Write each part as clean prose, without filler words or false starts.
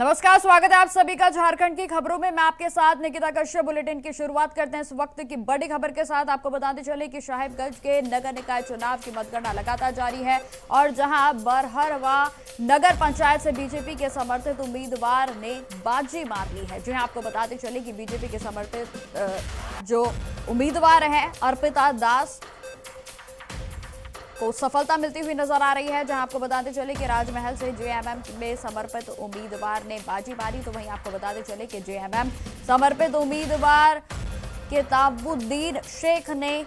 नमस्कार, स्वागत है आप सभी का झारखंड की खबरों में। मैं आपके साथ निकिता कश्यप। बुलेटिन की शुरुआत करते हैं इस वक्त की बड़ी खबर के साथ। आपको बताते चले कि साहिबगंज के नगर निकाय चुनाव की मतगणना लगातार जारी है और जहां बरहरवा नगर पंचायत से बीजेपी के समर्थित उम्मीदवार ने बाजी मार ली है। जी हां, आपको बताते चले कि बीजेपी के समर्थित जो उम्मीदवार है अर्पिता दास को सफलता मिलती हुई नजर आ रही है। जहां आपको बताते चले कि राजमहल से जेएमएम में समर्पित उम्मीदवार ने बाजी मारी, तो वहीं आपको बताते चले कि जेएमएम समर्पित उम्मीदवार किताबुद्दीन शेख ने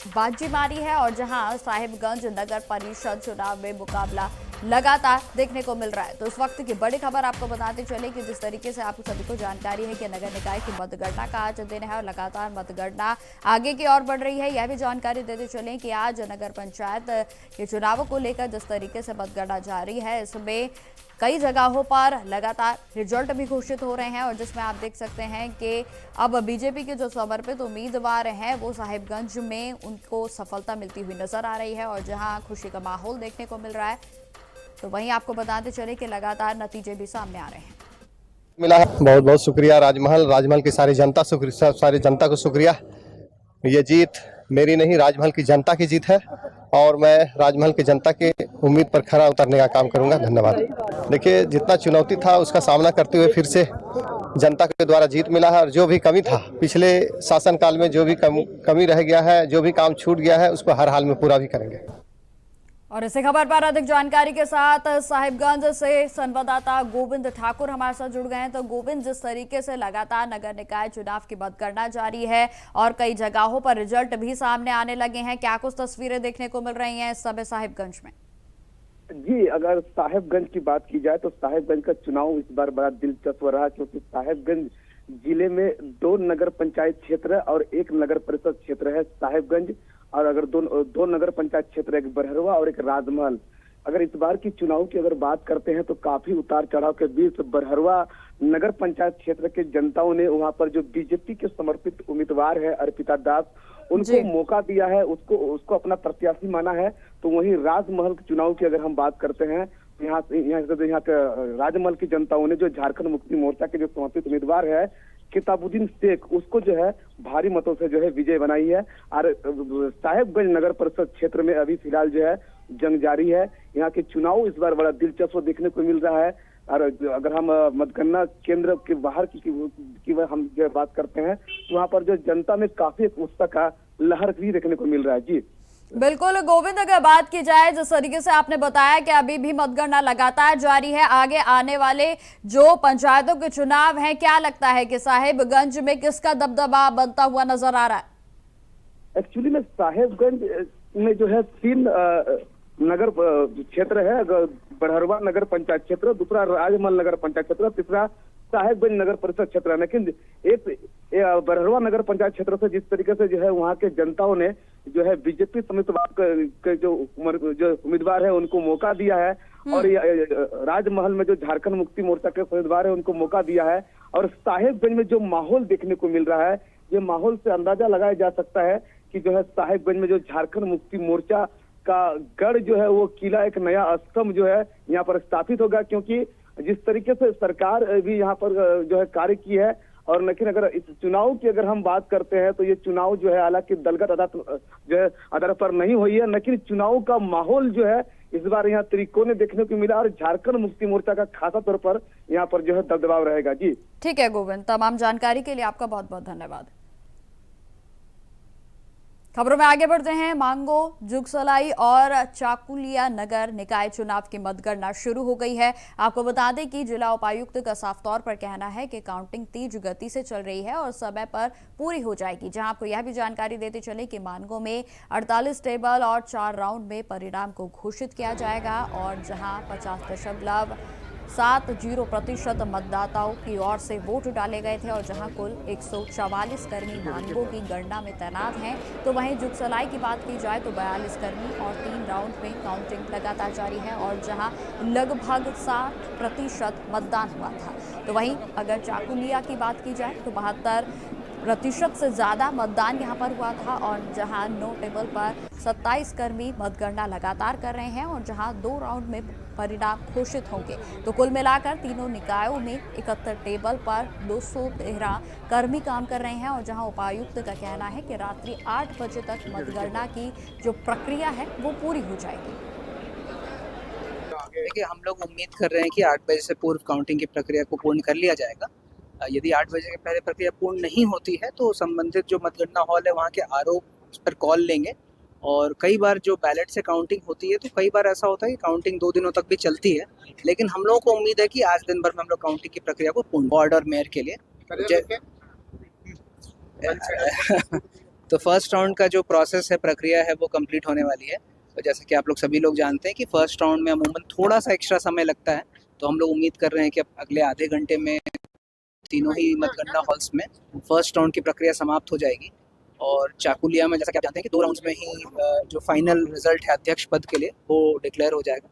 बाजी मारी है और जहां साहिबगंज नगर परिषद चुनाव में मुकाबला लगातार देखने को मिल रहा है। तो इस वक्त की बड़ी खबर आपको बताते चले कि जिस तरीके से आप सभी को जानकारी है कि नगर निकाय की मतगणना का आज दिन है और लगातार मतगणना आगे की ओर बढ़ रही है। यह भी जानकारी देते चले कि आज नगर पंचायत के चुनावों को लेकर जिस तरीके से मतगणना जारी है, इसमें कई जगहों पर लगातार रिजल्ट भी घोषित हो रहे हैं और जिसमें आप देख सकते हैं कि अब बीजेपी के जो समर्पित उम्मीदवार हैं वो साहिबगंज में उनको सफलता मिलती हुई नजर आ रही है और जहां खुशी का माहौल देखने को मिल रहा है। तो वहीं आपको बताते चले कि लगातार नतीजे भी सामने आ रहे हैं। मिला है। बहुत बहुत शुक्रिया राजमहल की सारी जनता को शुक्रिया। ये जीत मेरी नहीं, राजमहल की जनता की जीत है और मैं राजमहल की जनता की उम्मीद पर खरा उतरने का काम करूंगा। धन्यवाद। देखिए, जितना चुनौती था उसका सामना करते हुए फिर से जनता के द्वारा जीत मिला है और जो भी कमी था पिछले शासनकाल में, जो भी कमी रह गया है, जो भी काम छूट गया है, उसको हर हाल में पूरा भी करेंगे। और इसी खबर पर अधिक जानकारी के साथ साहिबगंज से संवाददाता गोविंद ठाकुर हमारे साथ जुड़ गए हैं। तो गोविंद, जिस तरीके से लगातार नगर निकाय चुनाव की मतगणना जारी है और कई जगहों पर रिजल्ट भी सामने आने लगे हैं, क्या कुछ तस्वीरें देखने को मिल रही हैं इस समय साहिबगंज में? जी, अगर साहिबगंज की बात की जाए तो साहिबगंज का चुनाव इस बार बड़ा दिलचस्प रहा, क्योंकि साहिबगंज जिले में 2 नगर पंचायत क्षेत्र और 1 नगर परिषद क्षेत्र है साहिबगंज, और अगर दो नगर पंचायत क्षेत्र, एक बरहरवा और एक राजमहल। अगर इस बार की चुनाव की अगर बात करते हैं तो काफी उतार चढ़ाव के बीच बरहरवा नगर पंचायत क्षेत्र के जनताओं ने वहां पर जो बीजेपी के समर्पित उम्मीदवार है अर्पिता दास, उनको मौका दिया है, उसको अपना प्रत्याशी माना है। तो वहीं राजमहल के चुनाव की अगर हम बात करते हैं तो यहाँ के राजमहल की जनताओं ने जो झारखंड मुक्ति मोर्चा के जो समर्पित उम्मीदवार है किताबुद्दीन शेख, उसको जो है भारी मतों से जो है विजय बनाई है। और साहिबगंज नगर परिषद क्षेत्र में अभी फिलहाल जो है जंग जारी है। यहाँ के चुनाव इस बार बड़ा दिलचस्प देखने को मिल रहा है। और अगर हम मतगणना केंद्र के बाहर की हम जो बात करते हैं तो वहाँ पर जो जनता में काफी एक उत्साह का लहर भी देखने को मिल रहा है। जी बिल्कुल गोविंद, अगर बात की जाए जिस तरीके से आपने बताया कि अभी भी मतगणना लगातार जारी है, आगे आने वाले जो पंचायतों के चुनाव हैं, क्या लगता है कि साहिबगंज में किसका दबदबा बनता हुआ नजर आ रहा है? एक्चुअली में साहिबगंज में जो है 3 नगर क्षेत्र है। बरहरवा नगर पंचायत क्षेत्र, दूसरा राजमहल नगर पंचायत क्षेत्र, तीसरा साहिबगंज नगर परिषद क्षेत्र है। लेकिन एक बरहरवा नगर पंचायत क्षेत्र से जिस तरीके से जो है वहाँ के जनताओं ने जो है बीजेपी समित के जो उम्मीदवार है उनको मौका दिया है और राजमहल में जो झारखंड मुक्ति मोर्चा के उम्मीदवार है उनको मौका दिया है। और साहिबगंज में जो माहौल देखने को मिल रहा है, ये माहौल से अंदाजा लगाया जा सकता है कि जो है साहिबगंज में जो झारखंड मुक्ति मोर्चा का गढ़ जो है वो किला, एक नया स्तंभ जो है यहाँ पर स्थापित होगा। क्योंकि जिस तरीके से सरकार भी यहाँ पर जो है कार्य की है, और लेकिन अगर इस चुनाव की अगर हम बात करते हैं तो ये चुनाव जो है हालांकि दलगत आधार पर नहीं हुई है, लेकिन चुनाव का माहौल जो है इस बार यहाँ त्रिकोण देखने को मिला और झारखंड मुक्ति मोर्चा का खासा तौर पर यहाँ पर जो है दबदबाव रहेगा। जी ठीक है गोविंद, तमाम जानकारी के लिए आपका बहुत बहुत धन्यवाद। खबरों में आगे बढ़ते हैं। मांगो, जुगसलाई और चाकुलिया नगर निकाय चुनाव की मतगणना शुरू हो गई है। आपको बता दें कि जिला उपायुक्त का साफ तौर पर कहना है कि काउंटिंग तेज गति से चल रही है और समय पर पूरी हो जाएगी। जहां आपको यह भी जानकारी देते चले कि मांगो में 48 टेबल और 4 राउंड में परिणाम को घोषित किया जाएगा और जहां 50.70% मतदाताओं की ओर से वोट डाले गए थे और जहां कुल 144 कर्मी मांगों की गणना में तैनात हैं। तो वहीं जुगसलाई की बात की जाए तो 42 कर्मी और 3 राउंड में काउंटिंग लगातार जारी है और जहां लगभग 60% मतदान हुआ था। तो वहीं अगर चाकुलिया की बात की जाए तो 72 प्रतिशत से ज़्यादा मतदान यहाँ पर हुआ था और जहां 9 टेबल पर 27 कर्मी मतगणना लगातार कर रहे हैं और जहां 2 राउंड में परिणाम घोषित होंगे। तो कुल मिलाकर तीनों निकायों में 71 टेबल पर 213 कर्मी काम कर रहे हैं और जहां उपायुक्त का कहना है कि रात्रि 8 बजे तक मतगणना की जो प्रक्रिया है वो पूरी हो जाएगी। देखिए, हम लोग उम्मीद कर रहे हैं कि 8 बजे से पूर्व काउंटिंग की प्रक्रिया को पूर्ण कर लिया जाएगा। यदि 8 बजे के पहले प्रक्रिया पूर्ण नहीं होती है तो संबंधित जो मतगणना हॉल है वहाँ के आरओ उस पर कॉल लेंगे। और कई बार जो बैलेट से काउंटिंग होती है तो कई बार ऐसा होता है कि काउंटिंग 2 दिनों तक भी चलती है, लेकिन हम लोगों को उम्मीद है कि आज दिन भर में हम लोग काउंटिंग की प्रक्रिया को पूर्ण वार्ड और मेयर के लिए तो फर्स्ट राउंड का जो प्रोसेस है, प्रक्रिया है, वो कंप्लीट होने वाली है। तो जैसे कि आप लोग सभी लोग जानते हैं कि फर्स्ट राउंड में अमूमन थोड़ा सा एक्स्ट्रा समय लगता है, तो हम लोग उम्मीद कर रहे हैं कि अगले आधे घंटे में तीनों ही मतगणना हॉल्स में फर्स्ट राउंड की प्रक्रिया समाप्त हो जाएगी। और चाकुलिया में जैसा कि आप जानते हैं कि 2 राउंड्स में ही जो फाइनल रिजल्ट है अध्यक्ष पद के लिए वो डिक्लेयर हो जाएगा।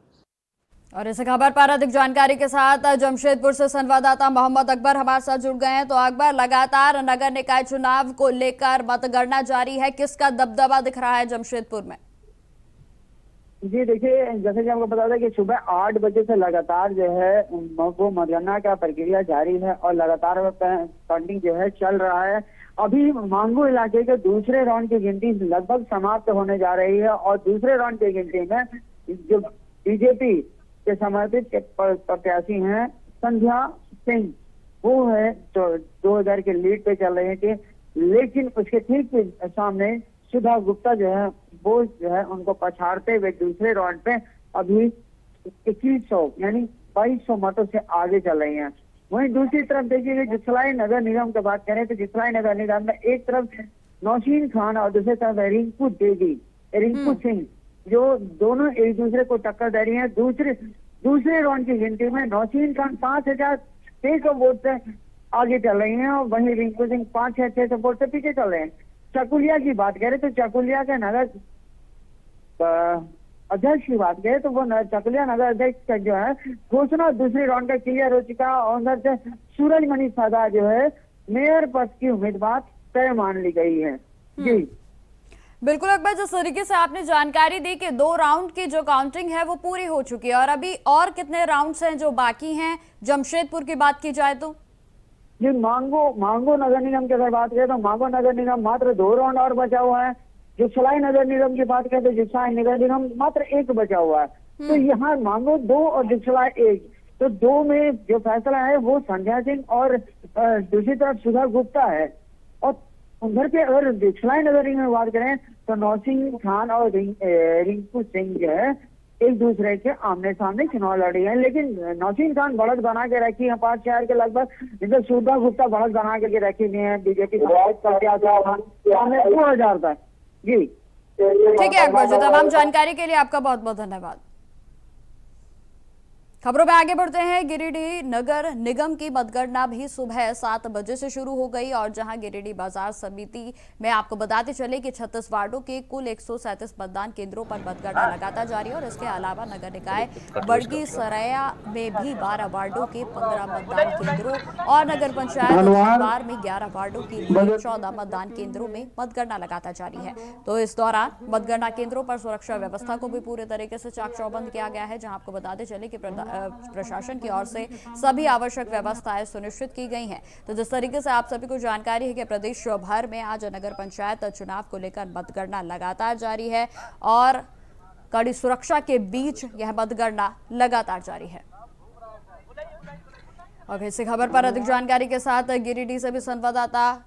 और इस खबर पर अधिक जानकारी के साथ जमशेदपुर से संवाददाता मोहम्मद अकबर हमारे साथ जुड़ गए हैं। तो अकबर, लगातार नगर निकाय चुनाव को लेकर मतगणना जारी है, किसका दबदबा दिख रहा है जमशेदपुर में? जी देखिए, जैसे कि आपको पता था कि सुबह 8 बजे से लगातार जो है वो मतगणना का प्रक्रिया जारी है और लगातार काउंटिंग जो है चल रहा है। अभी मांगू इलाके के दूसरे राउंड की गिनती लगभग समाप्त होने जा रही है और दूसरे राउंड की गिनती में जो बीजेपी के समर्थित प्रत्याशी हैं संध्या सिंह, वो है तो 2000 के लीड पे चल रहे थे, लेकिन उसके ठीक सामने सुधा गुप्ता जो है वो जो है उनको पछाड़ते हुए दूसरे राउंड पे अभी 2100 यानी 2200 मतों से आगे चल रही हैं। वहीं दूसरी तरफ देखिए, जिसलाई नगर निगम की बात करें तो जिसलाई नगर निगम में एक तरफ नौशीन खान और दूसरी तरफ रिंकू सिंह, जो दोनों एक दूसरे को टक्कर दे रही है। दूसरे राउंड की गिनती में नौशीन खान 5600 वोट से आगे चल रही हैं और वहीं रिंकू सिंह 5600 वोट से पीछे चल रहे हैं। चकुलिया की बात करें तो चकुलिया के नगर अध्यक्ष की बात करें तो वो चकुलिया नगर अध्यक्ष का जो है घोषणा दूसरे राउंड का क्लियर हो चुका है और उधर से सूरजमणि सदा जो है मेयर पद की उम्मीदवार तय मान ली गई है। जी बिल्कुल अकबर, जिस तरीके से आपने जानकारी दी कि 2 राउंड की जो काउंटिंग है वो पूरी हो चुकी है और अभी और कितने राउंड्स हैं जो बाकी हैं जमशेदपुर की बात की जाए तो? जी, मांगो नगर निगम की अगर बात करें तो मांगो नगर निगम मात्र 2 राउंड और बचा हुआ है। जिसलाई नगर निगम की बात करें तो जिसलाई नगर निगम मात्र 1 बचा हुआ है। तो यहाँ मांगो 2 और जिसलाई 1, तो 2 में जो फैसला है वो संध्या सिंह और दूसरी तरफ सुधा गुप्ता है। और उधर के अगर जिसलाई नगर निगम में बात करें तो नौशीन खान और रिंकू सिंह जो है एक दूसरे के आमने सामने चुनाव लड़ी है, लेकिन नौशीन खान बढ़त बना के रखी है 5 शहर के लगभग, जिससे सुधा गुप्ता बढ़त बना के रखी हुई है बीजेपी 2000 तक। जी ठीक है अकबर जी, तमाम जानकारी के लिए आपका बहुत बहुत धन्यवाद। खबरों में आगे बढ़ते हैं। गिरिडीह नगर निगम की मतगणना भी सुबह 7 बजे से शुरू हो गई और जहां गिरिडीह बाजार समिति में आपको बताते चले कि 36 वार्डों के कुल 137 मतदान केंद्रों पर मतगणना लगातार जारी है और इसके अलावा नगर निकाय बड़गी सरैया में भी 12 वार्डों के 15 मतदान केंद्रों और नगर पंचायत बार में 11 वार्डों के लिए 14 मतदान केंद्रों में मतगणना लगातार जारी है। तो इस दौरान मतगणना केंद्रों पर सुरक्षा व्यवस्था को भी पूरे तरीके से चाक चौबंद किया गया है, जहां आपको बताते चले कि प्रशासन की ओर से सभी आवश्यक व्यवस्थाएं सुनिश्चित की गई हैं। तो जिस तरीके से आप सभी को जानकारी है कि प्रदेश भर में आज नगर पंचायत चुनाव को लेकर मतगणना लगातार जारी है और कड़ी सुरक्षा के बीच यह मतगणना लगातार जारी है। और इसी खबर पर अधिक जानकारी के साथ गिरिडीह से भी संवाददाता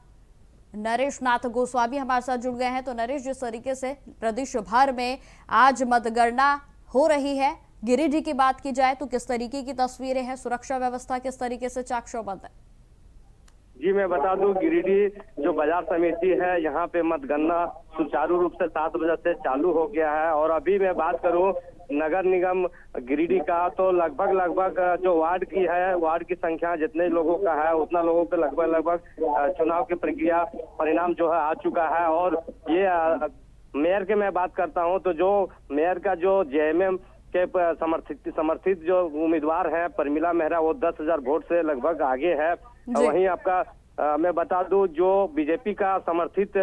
नरेश नाथ गोस्वामी हमारे साथ जुड़ गए हैं। तो नरेश, जिस तरीके से प्रदेश भर में आज मतगणना हो रही है, गिरिडीह की बात की जाए तो किस तरीके की तस्वीरें हैं, सुरक्षा व्यवस्था किस तरीके से चाक चौबंद है? जी मैं बता दूं, गिरिडीह जो बाजार समिति है यहाँ पे मतगणना सुचारू रूप से 7 बजे से चालू हो गया है। और अभी मैं बात करूं नगर निगम गिरिडीह का तो लगभग जो वार्ड की है, वार्ड की संख्या जितने लोगों का है उतना लोगों के लगभग चुनाव की प्रक्रिया परिणाम जो है आ चुका है। और ये मेयर के मैं बात करता हूँ तो जो मेयर का जो जेएमएम के समर्थित जो उम्मीदवार है परमिला मेहरा, वो 10,000 वोट से लगभग आगे है। वहीं आपका मैं बता दूं जो बीजेपी का समर्थित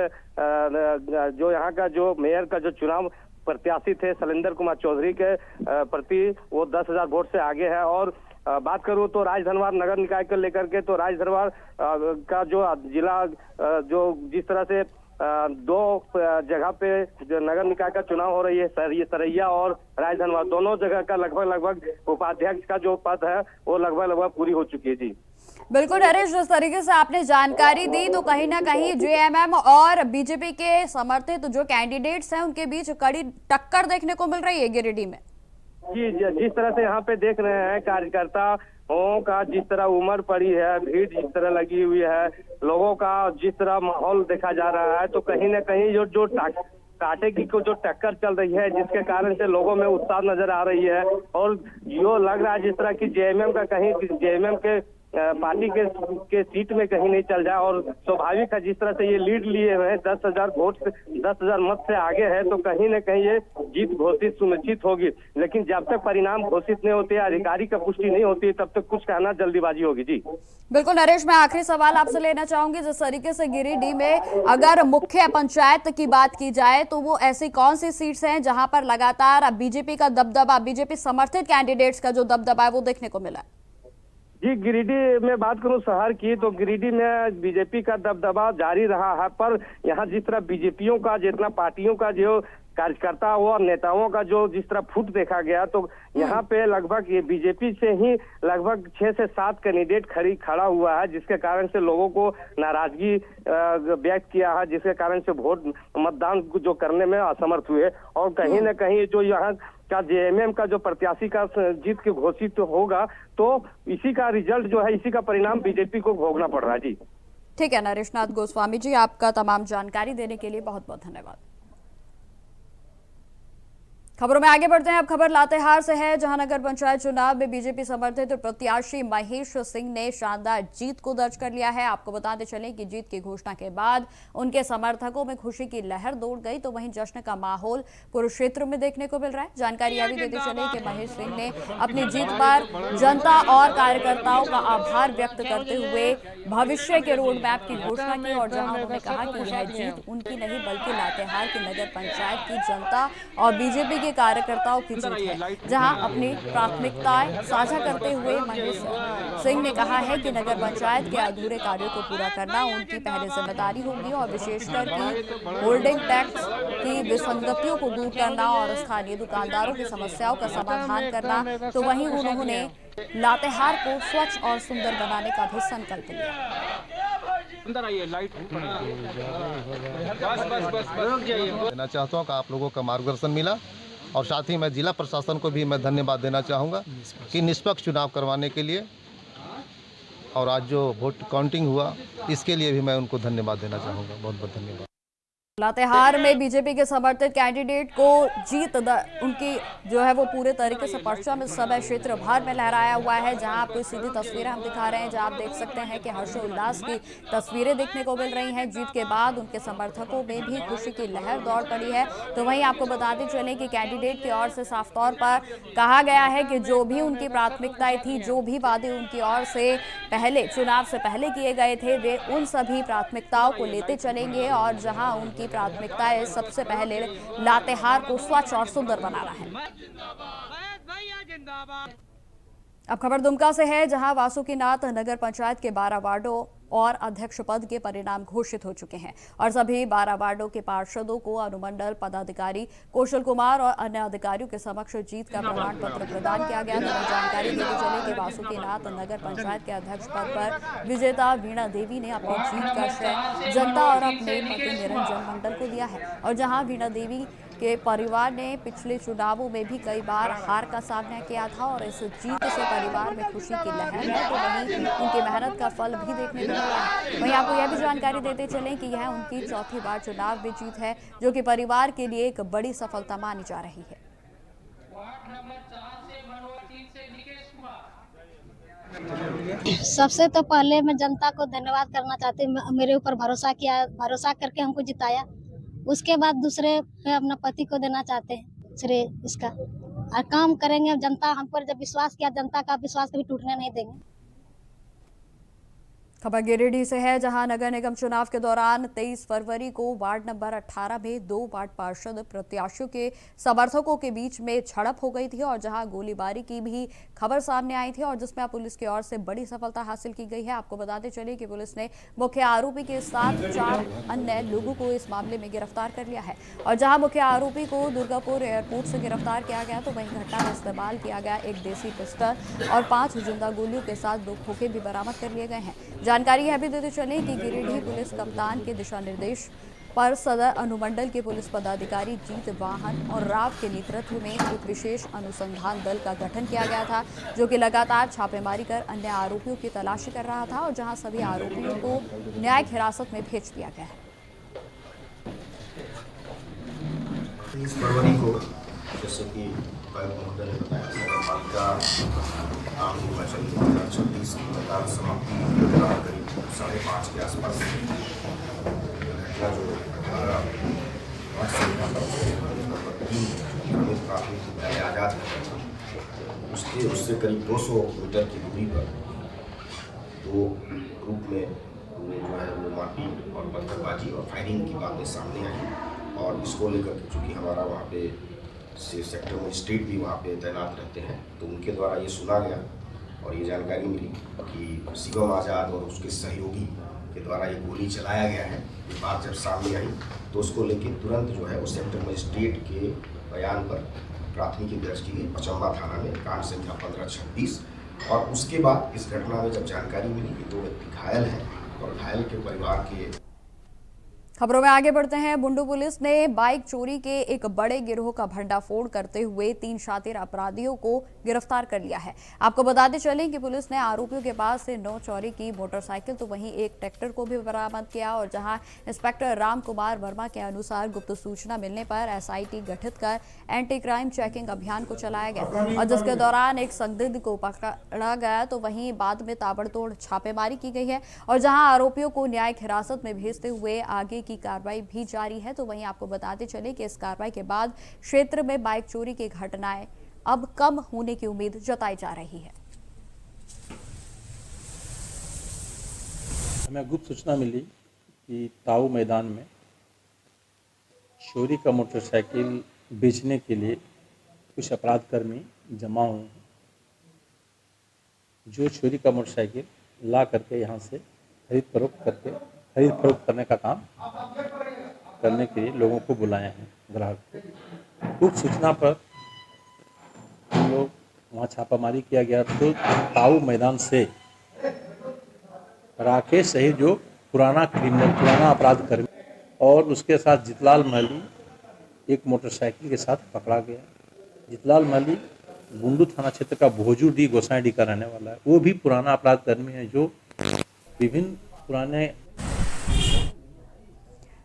जो यहाँ का जो मेयर का जो चुनाव प्रत्याशी थे शैलेंद्र कुमार चौधरी के प्रति वो 10,000 वोट से आगे है। और बात करूं तो राजधनवार नगर निकाय को लेकर के तो राजधनवार का जो जिला जो जिस तरह से दो जगह पे जो नगर निकाय का चुनाव हो रही है सरैया और राजधनवार दोनों जगह का लगभग उपाध्यक्ष का जो पद है वो लगभग पूरी हो चुकी है। जी बिल्कुल नरेश, जिस तरीके से आपने जानकारी दी तो कहीं ना कहीं जेएमएम और बीजेपी के समर्थित जो कैंडिडेट्स हैं उनके बीच कड़ी टक्कर देखने को मिल रही है गिरिडीह में। जी जिस तरह से यहाँ पे देख रहे हैं कार्यकर्ताओं का जिस तरह उमड़ पड़ी है, भीड़ जिस तरह लगी हुई है, लोगों का जिस तरह माहौल देखा जा रहा है, तो कहीं ना कहीं जो कांटे की जो टक्कर चल रही है जिसके कारण से लोगों में उत्साह नजर आ रही है। और यो लग रहा है जिस तरह की जेएमएम का कहीं जेएमएम के पार्टी के सीट में कहीं नहीं चल जाए। और स्वाभाविक है जिस तरह से ये लीड लिए हुए हैं 10,000 वोट से 10,000 मत से आगे है तो कहीं न कहीं ये जीत घोषित सुनिश्चित होगी। लेकिन जब तक परिणाम घोषित नहीं होते, अधिकारी का पुष्टि नहीं होती, तब तक कुछ कहना जल्दीबाजी होगी। जी बिल्कुल नरेश, मैं आखिरी सवाल आपसे लेना चाहूंगी। जिस तरीके से गिरिडीह में अगर मुख्य पंचायत की बात की जाए तो वो ऐसी कौन सी सीट्स हैं जहां पर लगातार बीजेपी का दबदबा, बीजेपी समर्थित कैंडिडेट्स का जो दबदबा है वो देखने को मिला? जी गिरिडीह में बात करूं शहर की तो गिरिडीह में बीजेपी का दबदबा जारी रहा है। पर यहाँ जिस तरह बीजेपियों का जितना पार्टियों का जो कार्यकर्ता और नेताओं का जो जिस तरह फुट देखा गया तो यहाँ पे लगभग ये बीजेपी से ही लगभग 6 से 7 कैंडिडेट खड़ा हुआ है, जिसके कारण से लोगों को नाराजगी व्यक्त किया है, जिसके कारण से वोट मतदान जो करने में असमर्थ हुए। और कहीं न कहीं जो यहाँ का जेएमएम का जो प्रत्याशी का जीत के घोषित होगा तो इसी का रिजल्ट जो है, इसी का परिणाम बीजेपी को भोगना पड़ रहा है। जी ठीक है नरेश नाथ गोस्वामी जी, आपका तमाम जानकारी देने के लिए बहुत बहुत धन्यवाद। खबरों में आगे बढ़ते हैं। अब खबर लातेहार से है, जहां नगर पंचायत चुनाव में बीजेपी समर्थित प्रत्याशी महेश सिंह ने शानदार जीत को दर्ज कर लिया है। आपको बताते चलें कि जीत की घोषणा के बाद उनके समर्थकों में खुशी की लहर दौड़ गई, तो वहीं जश्न का माहौल कुरुक्षेत्र में देखने को मिल रहा है। जानकारी यह भी देते चले कि महेश सिंह ने अपनी जीत पर जनता और कार्यकर्ताओं का आभार व्यक्त करते हुए भविष्य के रोड मैप की घोषणा की, और जहां उन्होंने कहा कि यह जीत उनकी नहीं बल्कि लातेहार की नगर पंचायत की जनता और बीजेपी के कार्यकर्ताओं की जीत है। जहां अपनी प्राथमिकताएं साझा करते हुए महेश सिंह ने कहा है कि नगर पंचायत के अधूरे कार्यों को पूरा करना उनकी पहली जिम्मेदारी होगी और विशेषकर की होल्डिंग टैक्स की विसंगतियों को दूर करना और स्थानीय दुकानदारों की समस्याओं का समाधान करना। तो वहीं उन्होंने लातेहार को स्वच्छ और सुंदर बनाने का भी संकल्प लिया। देना चाहता हूँ कि आप लोगों का मार्गदर्शन मिला और साथ ही मैं जिला प्रशासन को भी मैं धन्यवाद देना चाहूँगा कि निष्पक्ष चुनाव करवाने के लिए, और आज जो वोट काउंटिंग हुआ इसके लिए भी मैं उनको धन्यवाद देना चाहूँगा। बहुत बहुत धन्यवाद। लातेहार में बीजेपी के समर्थित कैंडिडेट को जीत उनकी जो है वो पूरे तरीके से परचम इस समय क्षेत्र भर में लहराया हुआ है। जहां आपको सीधी तस्वीरें हम दिखा रहे हैं, जहां आप देख सकते हैं कि हर्षोल्लास की तस्वीरें देखने को मिल रही हैं। जीत के बाद उनके समर्थकों में भी खुशी की लहर दौड़ पड़ी है। तो वहीं आपको बताते चले कि कैंडिडेट की ओर से साफ तौर पर कहा गया है कि जो भी उनकी प्राथमिकताएं थी, जो भी वादे उनकी ओर से पहले चुनाव से पहले किए गए थे, वे उन सभी प्राथमिकताओं को लेते चलेंगे। और जहां उनकी प्राथमिकता है सबसे पहले लातेहार को स्वच्छ और सुंदर बनाना है। अब खबर दुमका से है, जहां वासुकीनाथ नगर पंचायत के 12 वार्डों और अध्यक्ष पद के परिणाम घोषित हो चुके हैं और सभी 12 वार्डों के पार्षदों को अनुमंडल पदाधिकारी कौशल कुमार और अन्य अधिकारियों के समक्ष जीत का प्रमाण पत्र प्रदान किया गया। तो जानकारी देते चले कि वासुकीनाथ नगर पंचायत के अध्यक्ष पद पर विजेता वीणा देवी ने अपनी जीत का श्रेय जनता और अपने पति निरंजन मंडल को दिया है। और जहां वीणा देवी के परिवार ने पिछले चुनावों में भी कई बार हार का सामना किया था और इस जीत से परिवार में खुशी की लहर है, तो वहीं उनकी मेहनत का फल भी देखने को मिला है। वहीं आपको यह भी जानकारी देते चलें कि यह उनकी चौथी बार चुनाव में जीत है, जो कि परिवार के लिए एक बड़ी सफलता मानी जा रही है। सबसे तो पहले मैं जनता को धन्यवाद करना चाहती हूँ, मेरे ऊपर भरोसा करके हमको जिताया। उसके बाद दूसरे मैं अपना पति को देना चाहते हैं श्रेय इसका, और काम करेंगे। जनता हम पर जब विश्वास किया, जनता का विश्वास कभी टूटने नहीं देंगे। खबर गिरिडीह से है, जहां नगर निगम चुनाव के दौरान 23 फरवरी को वार्ड नंबर 18 में 2 वार्ड पार्षद प्रत्याशियों के समर्थकों के बीच में झड़प हो गई थी और जहां गोलीबारी की भी खबर सामने आई थी और जिसमें पुलिस की ओर से बड़ी सफलता हासिल की गई है। आपको बताते चले कि पुलिस ने मुख्य आरोपी के साथ 4 अन्य लोगों को इस मामले में गिरफ्तार कर लिया है और जहां मुख्य आरोपी को दुर्गापुर एयरपोर्ट से गिरफ्तार किया गया तो वहीं घटना में इस्तेमाल किया गया एक देसी पिस्टल और 5 जिंदा गोलियों के साथ 2 खोखे भी बरामद कर लिए गए हैं। जानकारी यह भी देते चले कि गिरिडीह पुलिस कप्तान के दिशा निर्देश पर सदर अनुमंडल के पुलिस पदाधिकारी जीत वाहन और राव के नेतृत्व में एक विशेष अनुसंधान दल का गठन किया गया था, जो कि लगातार छापेमारी कर अन्य आरोपियों की तलाशी कर रहा था और जहां सभी आरोपियों को न्यायिक हिरासत में भेज दिया गया है। 30 फरवरी को जैसे कि महोदय ने बताया, नगरपालिका आम निर्वाचन 2026 की मतदान समाप्ति के दौरान करीब 5:30 के आसपास घटना जो हमारा प्राथमिक विद्यालय आजाद है उससे करीब 200 मीटर की दूरी पर 2 ग्रुप में जो है वो मारपीट और पत्थरबाजी और फायरिंग की बातें सामने आई और इसको लेकर के चूँकि हमारा वहाँ पे सेक्टर मजिस्ट्रेट भी वहाँ पे तैनात रहते हैं तो उनके द्वारा ये सुना गया और ये जानकारी मिली कि शिवम आज़ाद और उसके सहयोगी के द्वारा ये गोली चलाया गया है। ये बात जब सामने आई तो उसको लेकर तुरंत जो है वो सेक्टर मजिस्ट्रेट के बयान पर प्राथमिकी दर्ज की गई पचम्बा थाना में, कांड संख्या 1526। और उसके बाद इस घटना में जब जानकारी मिली कि 2 व्यक्ति घायल हैं और घायल के परिवार के खबरों में आगे बढ़ते हैं। बुंडू पुलिस ने बाइक चोरी के एक बड़े गिरोह का भंडाफोड़ करते हुए 3 शातिर अपराधियों को गिरफ्तार कर लिया है। आपको बताते चलें कि पुलिस ने आरोपियों के पास से 9 चोरी की मोटरसाइकिल तो वहीं एक ट्रैक्टर को भी बरामद किया और जहां इंस्पेक्टर राम कुमार वर्मा के अनुसार गुप्त सूचना मिलने पर एसआईटी गठित कर एंटी क्राइम चेकिंग अभियान को चलाया गया और जिसके दौरान एक संदिग्ध को पकड़ा गया तो वहीं बाद में ताबड़तोड़ छापेमारी की गई है और जहां आरोपियों को न्यायिक हिरासत में भेजते हुए आगे की कार्रवाई भी जारी है। तो वहीं आपको बताते चले कि इस कार्रवाई के बाद क्षेत्र में बाइक चोरी की घटनाएं अब कम होने की उम्मीद जताई जा रही है। हमें गुप्त सूचना मिली कि ताऊ मैदान में चोरी का मोटरसाइकिल बेचने के लिए कुछ अपराधकर्मी जमा हुए हैं, जो चोरी का मोटरसाइकिल ला करके यहाँ से खरीद फरोख्त करने का काम करने के लिए लोगों को बुलाए हैं, ग्राहक को। गुप्त सूचना पर हम लोग वहाँ छापामारी किया गया तो ताऊ मैदान से राकेश सही जो पुराना अपराध कर्मी और उसके साथ जितलाल महली एक मोटरसाइकिल के साथ पकड़ा गया। जितलाल महली बुंडू थाना क्षेत्र का भोजूडी गोसाईडी का रहने वाला है। वो भी पुराना अपराध कर्मी है जो विभिन्न पुराने।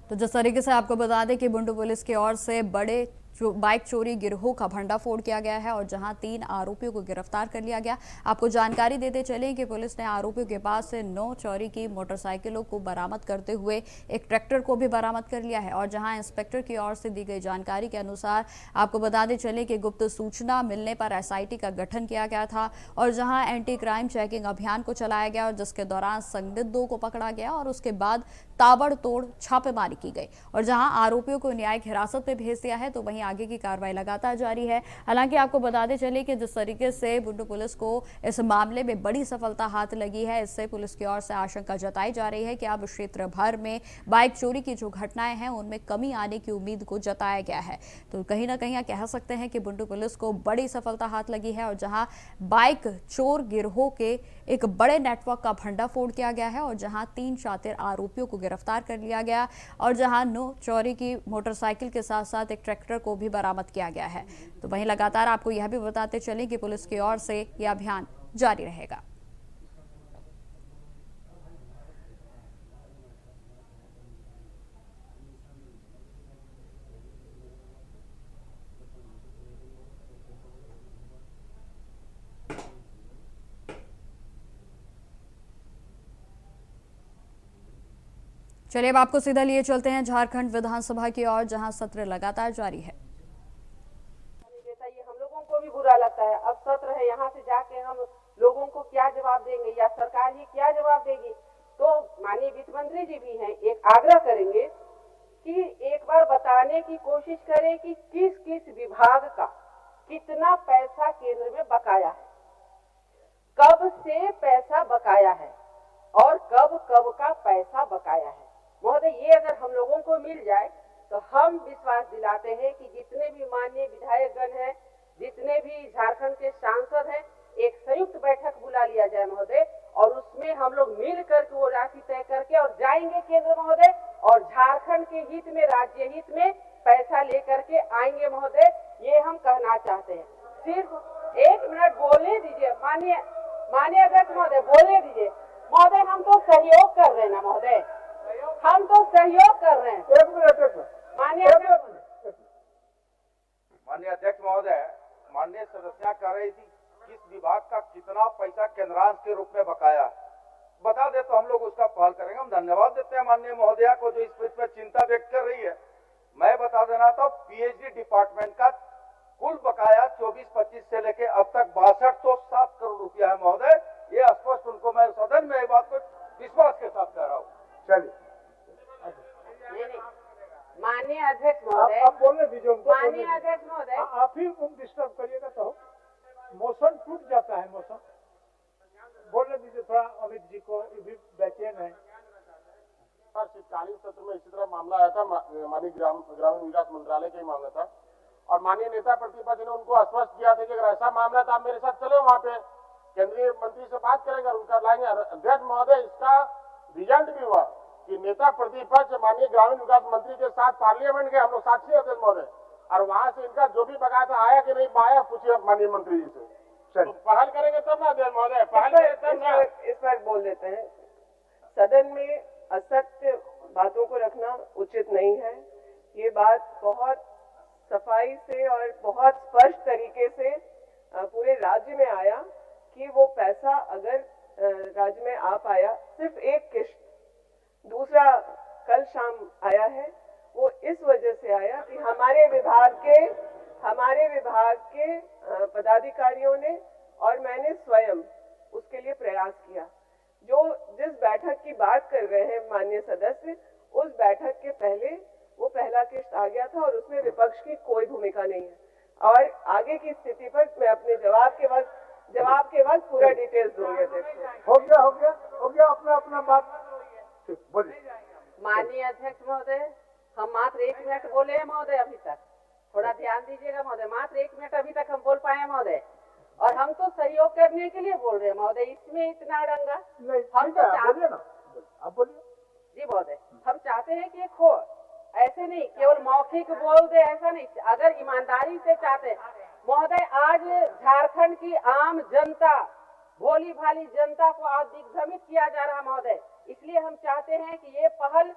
तो जिस तरीके से आपको बता दें कि बुंडू पुलिस की ओर से बड़े बाइक चोरी गिरोह का भंडाफोड़ किया गया है और जहां 3 आरोपियों को गिरफ्तार कर लिया गया। आपको जानकारी देते चले कि पुलिस ने आरोपियों के पास से 9 चोरी की मोटरसाइकिलों को बरामद करते हुए एक ट्रैक्टर को भी बरामद कर लिया है और जहां इंस्पेक्टर की ओर से दी गई जानकारी के अनुसार आपको बताते चले कि गुप्त सूचना मिलने पर एसआईटी का गठन किया गया था और जहां एंटी क्राइम चेकिंग अभियान को चलाया गया और जिसके दौरान संदिग्धों को पकड़ा गया और उसके बाद ताबड़तोड़ छापेमारी की गई और जहां आरोपियों को न्यायिक हिरासत में भेज दिया है तो वहीं आगे की कार्रवाई लगातार जारी है। हालांकि आपको बताते चले कि जिस तरीके से बुंडू पुलिस को इस मामले में बड़ी सफलता हाथ लगी है, इससे पुलिस की ओर से आशंका जताई जा रही है कि अब क्षेत्र भर में बाइक चोरी की जो घटनाएं हैं उनमें कमी आने की उम्मीद को जताया गया है। तो कहीं ना कहीं कह सकते हैं कि बुंडू पुलिस को बड़ी सफलता हाथ लगी है और जहां बाइक चोर गिरोह के एक बड़े नेटवर्क का भंडाफोड़ किया गया है और जहां 3 शातिर आरोपियों को गिरफ्तार कर लिया गया और जहां 9 चोरी की मोटरसाइकिल के साथ साथ एक ट्रैक्टर को भी बरामद किया गया है। तो वहीं लगातार आपको यह भी बताते चलें कि पुलिस की ओर से यह अभियान जारी रहेगा। चलिए अब आपको सीधा लिए चलते हैं झारखंड विधानसभा की ओर, जहां सत्र लगातार जारी है। हम लोगों को भी बुरा लगता है। अब सत्र है, यहाँ से जाके हम लोगों को क्या जवाब देंगे या सरकार ही क्या जवाब देगी। तो माननीय वित्त मंत्री जी भी हैं, एक आग्रह करेंगे कि एक बार बताने की कोशिश करें कि किस किस विभाग का कितना पैसा केंद्र में बकाया है, कब से पैसा बकाया है और कब कब का पैसा बकाया है। महोदय, ये अगर हम लोगों को मिल जाए तो हम विश्वास दिलाते हैं कि जितने भी माननीय विधायकगण हैं, जितने भी झारखंड के सांसद हैं, एक संयुक्त बैठक बुला लिया जाए महोदय, और उसमें हम लोग मिल करके वो राशि तय करके और जाएंगे केंद्र महोदय, और झारखंड के हित में, राज्य हित में पैसा लेकर के आएंगे महोदय। ये हम कहना चाहते हैं। सिर्फ एक मिनट बोलने दीजिए माननीय अध्यक्ष महोदय, बोलने दीजिए महोदय। हम तो सहयोग कर रहे हैं ना महोदय, हम तो सहयोग कर रहे हैं। एक मिनट माननीय अध्यक्ष महोदय, माननीय सदस्या कह रही थी किस विभाग का कितना पैसा केंद्रांश के रूप में बकाया बता दे तो हम लोग उसका पहल करेंगे। हम धन्यवाद देते हैं माननीय महोदया को जो इस पर चिंता व्यक्त कर रही है। मैं बता देना था पीएचडी डिपार्टमेंट का कुल बकाया 24-25 से लेके अब तक 6207 करोड़ रुपया है महोदय। ये स्पष्ट उनको मैं सदन में ये बात को विश्वास के साथ कह रहा हूँ। चलिए माननीय अध्यक्ष महोदय, आप बोलने दीजिए उनको। माननीय अध्यक्ष महोदय, आप ही डिस्टर्ब करिएगा तो मोशन टूट जाता है। मोशन बोलने दीजिए थोड़ा, अमित जी को भी बेचैन है। सर, शीतकालीन सत्र में इसी तरह मामला आया था, माननीय ग्रामीण विकास मंत्रालय का ही मामला था, और माननीय नेता प्रतिपक्ष ने उनको आश्वस्त किया था कि अगर ऐसा मामला तो आप मेरे साथ चले वहाँ पे, केंद्रीय मंत्री से बात करेंगे और उनका लाएंगे। अध्यक्ष महोदय, इसका रिजल्ट भी हुआ कि नेता प्रतिपक्ष माननीय ग्रामीण विकास मंत्री के साथ पार्लियामेंट गए, हम लोग साक्षी अध्यक्ष महोदय, और वहाँ से इनका जो भी बकाया था आया कि नहीं आया, पूछिए माननीय मंत्री जी से। तो पहल करेंगे तब ना अध्यक्ष महोदय, पहल तब ना। इस पर बोल देते हैं। सदन में असत्य बातों को रखना उचित नहीं है। ये बात बहुत सफाई से और बहुत स्पष्ट तरीके से पूरे राज्य में आया कि वो पैसा अगर राज्य में आ पाया, सिर्फ एक किश्त, दूसरा कल शाम आया है, वो इस वजह से आया कि हमारे विभाग के पदाधिकारियों ने और मैंने स्वयं उसके लिए प्रयास किया। जिस बैठक की बात कर रहे हैं माननीय सदस्य, उस बैठक के पहले वो पहला किश्त आ गया था और उसमें विपक्ष की कोई भूमिका नहीं है। और आगे की स्थिति पर मैं अपने जवाब के वक्त पूरा डिटेल्स दूंगी। हो गया अपना बात बोलिए। माननीय अध्यक्ष महोदय, हम मात्र 1 मिनट बोले हैं महोदय अभी तक, थोड़ा ध्यान दीजिएगा महोदय। मात्र 1 मिनट अभी तक हम बोल पाए हैं महोदय, और हम तो सहयोग करने के लिए बोल रहे हैं महोदय, इसमें इतना अड़ंगा हम तो चाहते हैं। आप बोलिए जी महोदय, हम चाहते हैं कि हो, ऐसे नहीं केवल मौखिक बोल दे, ऐसा नहीं। अगर ईमानदारी से चाहते महोदय, आज झारखंड की आम जनता, भोली भाली जनता को आज दिग्भ्रमित किया जा रहा महोदय, इसलिए हम चाहते हैं कि ये पहल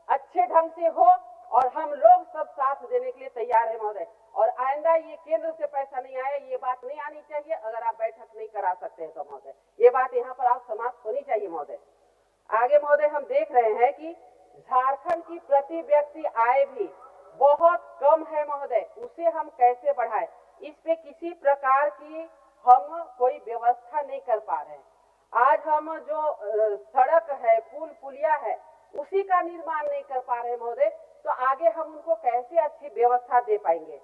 अच्छे ढंग से हो और हम लोग सब साथ देने के लिए तैयार है महोदय। और आइंदा ये केंद्र से पैसा नहीं आया, ये बात नहीं आनी चाहिए। अगर आप बैठक नहीं करा सकते हैं तो महोदय, ये बात यहाँ पर आप समाप्त होनी चाहिए महोदय। आगे महोदय, हम देख रहे हैं कि झारखंड की प्रति व्यक्ति आय भी बहुत कम है महोदय, उसे हम कैसे बढ़ाएं, इस पे किसी प्रकार की हम कोई व्यवस्था नहीं कर पा रहे हैं। आज हम जो सड़क है, पुल पुलिया है, उसी का निर्माण नहीं कर पा रहे महोदय, तो आगे हम उनको कैसे अच्छी व्यवस्था दे पाएंगे।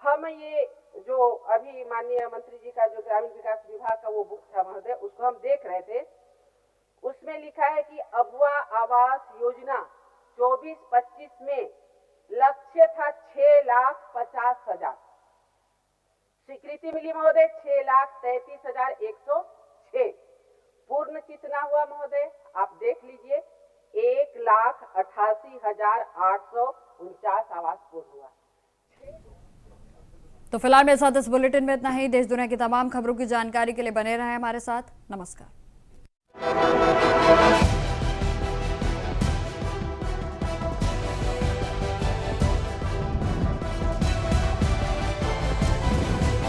हम ये जो अभी माननीय मंत्री जी का जो ग्रामीण विकास विभाग का वो बुक था महोदय, उसको हम देख रहे थे, उसमें लिखा है कि अबुआ आवास योजना 24-25 में लक्ष्य था 6,50,000, स्वीकृति मिली महोदय 6,33,106। पूर्ण कितना हुआ महोदय, आप देख लीजिए, 1,88,849 आवास पूर्ण हुआ। तो फिलहाल मेरे साथ इस बुलेटिन में इतना ही। देश दुनिया की तमाम खबरों की जानकारी के लिए बने रहें हमारे साथ। नमस्कार।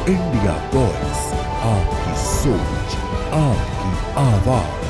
इंडिया वॉइस, आपकी सोच, आपकी आवाज।